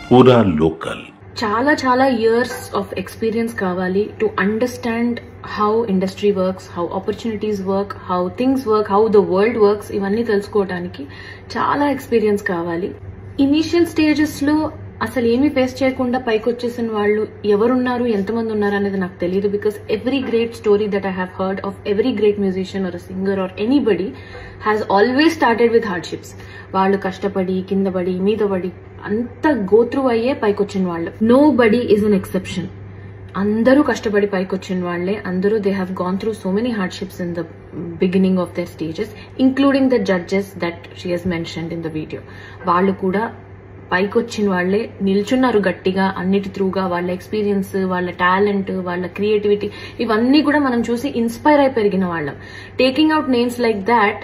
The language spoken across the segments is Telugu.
పూరా లోకల్. చాలా చాలా ఇయర్స్ ఆఫ్ ఎక్స్పీరియన్స్ కావాలి to understand how industry works, how opportunities work, how things work, how the world works. ఇవన్నీ తెలుసుకోవడానికి చాలా ఎక్స్పీరియన్స్ కావాలి. ఇనీషియల్ స్టేజెస్ లో అసలు ఏమీ ఫేస్ చేయకుండా పైకి వచ్చేసిన వాళ్ళు ఎవరున్నారు, ఎంతమంది ఉన్నారు అనేది నాకు తెలియదు. Because every great story that I have heard of every great musician or singer or anybody has always started with hardships. వాళ్ళు కష్టపడి కింద పడి మీద పడి అంత గోత్రు అయ్యే పైకి వచ్చిన వాళ్ళు. Nobody is an exception. అందరూ కష్టపడి పైకి వచ్చిన వాళ్లే. అందరూ they have gone through so many hardships in the beginning of their stages, including the judges that she has mentioned in the video. వాళ్ళు కూడా పైకి వచ్చిన వాళ్లే నిల్చున్నారు గట్టిగా అన్నిటి త్రూగా. వాళ్ళ ఎక్స్పీరియన్స్, వాళ్ళ టాలెంట్, వాళ్ళ క్రియేటివిటీ ఇవన్నీ కూడా మనం చూసి ఇన్స్పైర్ అయి పెరిగిన వాళ్ళం. Taking out names like that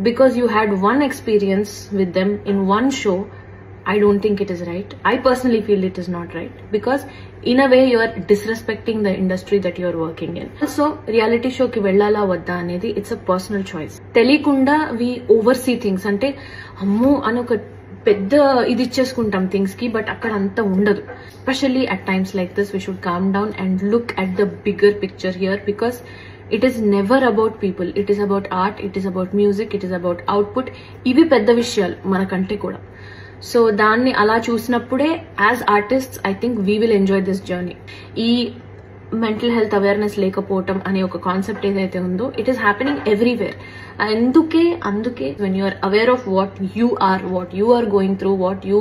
because you had one experience with them in one show, I don't think it is right. I personally feel it is not right because in a way you are disrespecting the industry that you are working in. So reality show ki vellala vadda anedi it's a personal choice. Telikunda we oversee things ante ammo anoka పెద్ద ఇది ఇచ్చేసుకుంటాం థింగ్స్ కి, బట్ అక్కడ అంత ఉండదు. Especially at times like this we should calm down and look at the bigger picture here because it is never about people, it is about art, it is about music, it is about output. ఇవి పెద్ద విషయాలు మనకంటే కూడా. సో దాన్ని అలా చూసినప్పుడే as artists I think we will enjoy this journey. ఈ మెంటల్ హెల్త్ అవేర్నెస్ లేకపోవటం అనే ఒక కాన్సెప్ట్ ఏదైతే ఉందో ఇట్ ఈస్ హ్యాపెనింగ్ ఎవ్రీవేర్. అందుకే when you are aware of what you are going through, what you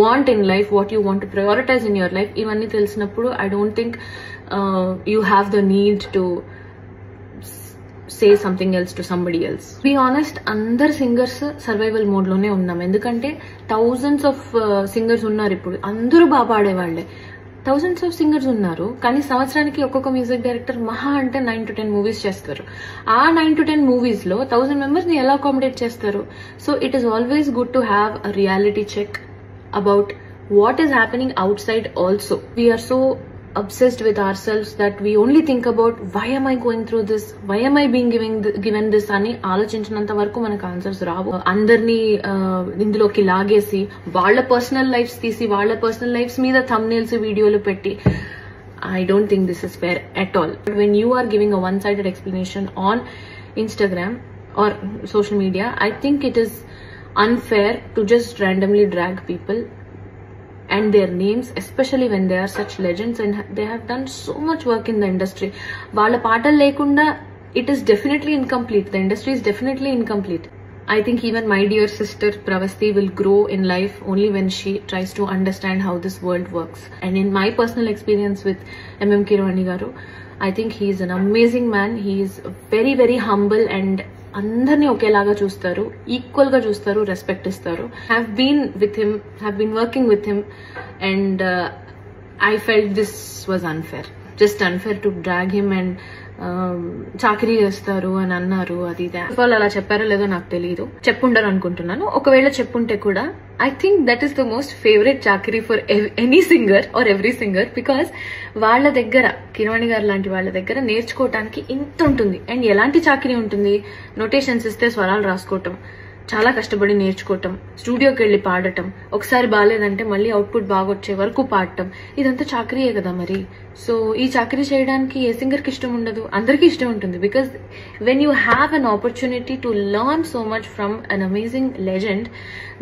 want in life, what you want to prioritize in your life, ఇవన్నీ తెలిసినప్పుడు I don't think you have the need to say something else to somebody else. To be honest, అందరు సింగర్స్ సర్వైవల్ మోడ్ లోనే ఉన్నాం. ఎందుకంటే థౌజండ్స్ ఆఫ్ సింగర్స్ ఉన్నారు. ఇప్పుడు అందరూ బాగా పాడేవాళ్లే. థౌజండ్స్ ఆఫ్ సింగర్స్ ఉన్నారు, కానీ సంవత్సరానికి ఒక్కొక్క మ్యూజిక్ డైరెక్టర్ మహా అంటే 9 to 10 మూవీస్ చేస్తారు. ఆ 9 to 10 మూవీస్ లో 1000 మెంబర్స్ ని ఎలా అకామిడేట్ చేస్తారు? So it is always good to have a reality check about what is happening outside also. We're so obsessed with ourselves that we only think about why am I going through this, why am I being given this అని ఆలోచించినంత వరకు మనకు ఆన్సర్స్ రావు. అందరినీ ఇందులోకి లాగేసి వాళ్ళ పర్సనల్ లైఫ్స్ తీసి వాళ్ళ పర్సనల్ లైఫ్స్ మీద థంబ్నెయిల్స్ వీడియోలు పెట్టి I don't think this is fair at all. When you are giving a one-sided explanation on Instagram or social media, I think it is unfair to just randomly drag people and their names, especially when they are such legends and they have done so much work in the industry. Vaalla paatal lekunda it is definitely incomplete. The industry is definitely incomplete. I think even my dear sister Pravasti will grow in life only when she tries to understand how this world works. And in my personal experience with MM Keeravani garu, I think he is an amazing man. He is very very humble and అందరినీ ఒకేలాగా చూస్తారు, ఈక్వల్ గా చూస్తారు, రెస్పెక్ట్ ఇస్తారు. Have been working with him and I felt this was unfair, just unfair to drag him and చాకరీ చేస్తారు అని అన్నారు. అది వాళ్ళు అలా చెప్పారో లేదో నాకు తెలియదు, చెప్పుండరు అనుకుంటున్నాను. ఒకవేళ చెప్పుంటే కూడా I think that is the most favourite చాకరీ for any singer or every singer. Because వాళ్ళ దగ్గర, కిరవాణి గారు లాంటి వాళ్ళ దగ్గర నేర్చుకోవటానికి ఇంత ఉంటుంది. అండ్ ఎలాంటి చాకరీ ఉంటుంది? నోటేషన్స్ ఇస్తే స్వరాలు రాసుకోవటం, చాలా కష్టపడి నేర్చుకోవటం, స్టూడియోకి వెళ్లి పాడటం, ఒకసారి బాగాలేదంటే మళ్ళీ అవుట్పుట్ బాగా వచ్చే వరకు పాడటం, ఇదంతా చాకరీయే కదా మరి. సో ఈ చాకరీ చేయడానికి ఏ సింగర్ కి ఇష్టం ఉండదు? అందరికీ ఇష్టం ఉంటుంది. Because when you have an opportunity to learn so much from an amazing legend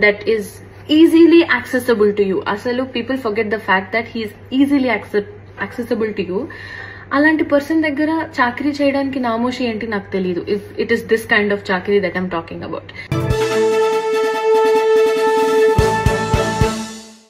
that is easily accessible to you. అసలు people forget the fact that he is easily accessible to you. అలాంటి పర్సన్ దగ్గర చాకరీ చేయడానికి నామోషి ఏంటి నాకు తెలియదు. If it is this kind of చాకరీ దట్ ఐమ్ టాకింగ్ అబౌట్.